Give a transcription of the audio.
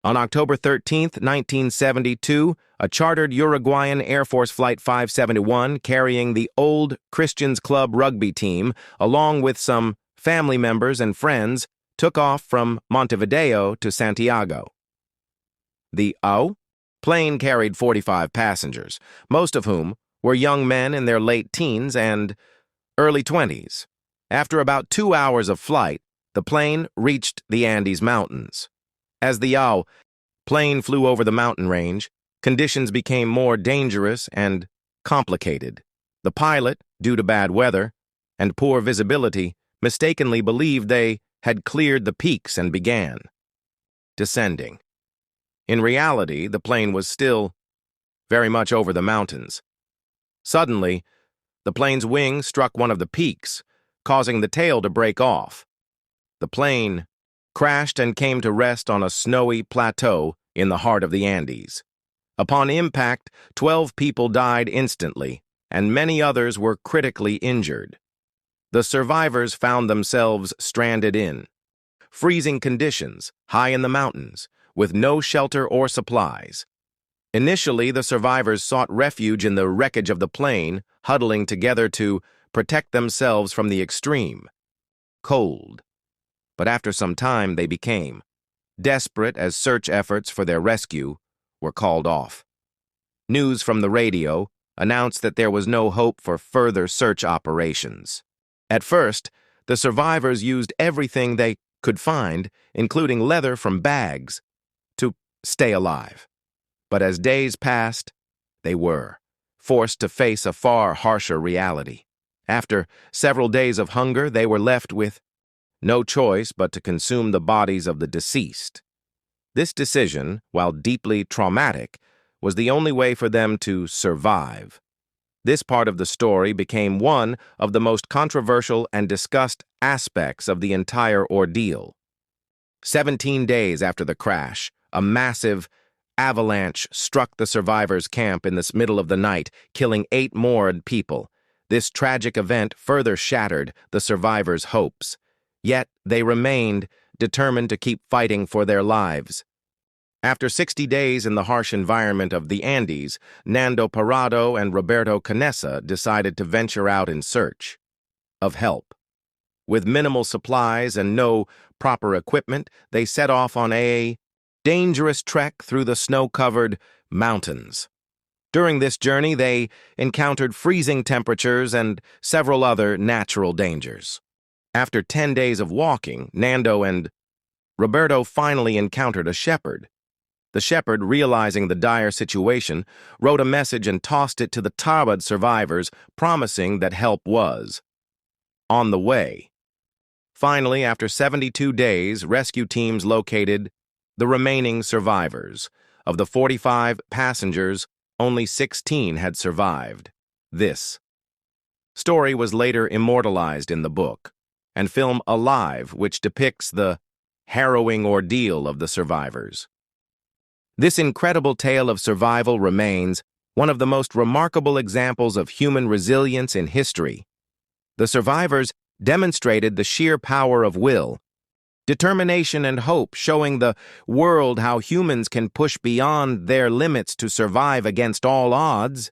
On October 13, 1972, a chartered Uruguayan Air Force Flight 571 carrying the Old Christians Club rugby team, along with some family members and friends, took off from Montevideo to Santiago. The plane carried 45 passengers, most of whom were young men in their late teens and early 20s. After about 2 hours of flight, the plane reached the Andes Mountains. As the plane flew over the mountain range, conditions became more dangerous and complicated. The pilot, due to bad weather and poor visibility, mistakenly believed they had cleared the peaks and began descending. In reality, the plane was still very much over the mountains. Suddenly, the plane's wing struck one of the peaks, causing the tail to break off. The plane crashed and came to rest on a snowy plateau in the heart of the Andes. Upon impact, 12 people died instantly, and many others were critically injured. The survivors found themselves stranded in freezing conditions, high in the mountains, with no shelter or supplies. Initially, the survivors sought refuge in the wreckage of the plane, huddling together to protect themselves from the extreme cold. But after some time, they became desperate as search efforts for their rescue were called off. News from the radio announced that there was no hope for further search operations. At first, the survivors used everything they could find, including leather from bags, to stay alive. But as days passed, they were forced to face a far harsher reality. After several days of hunger, they were left with no choice but to consume the bodies of the deceased. This decision, while deeply traumatic, was the only way for them to survive. This part of the story became one of the most controversial and discussed aspects of the entire ordeal. 17 days after the crash, a massive avalanche struck the survivors' camp in the middle of the night, killing 8 more people. This tragic event further shattered the survivors' hopes. Yet they remained determined to keep fighting for their lives. After 60 days in the harsh environment of the Andes, Nando Parrado and Roberto Canessa decided to venture out in search of help. With minimal supplies and no proper equipment, they set off on a dangerous trek through the snow-covered mountains. During this journey, they encountered freezing temperatures and several other natural dangers. After 10 days of walking, Nando and Roberto finally encountered a shepherd. The shepherd, realizing the dire situation, wrote a message and tossed it to the Tabad survivors, promising that help was on the way. Finally, after 72 days, rescue teams located the remaining survivors. Of the 45 passengers, only 16 had survived. This story was later immortalized in the book and film Alive, which depicts the harrowing ordeal of the survivors. This incredible tale of survival remains one of the most remarkable examples of human resilience in history. The survivors demonstrated the sheer power of will, determination, and hope, showing the world how humans can push beyond their limits to survive against all odds.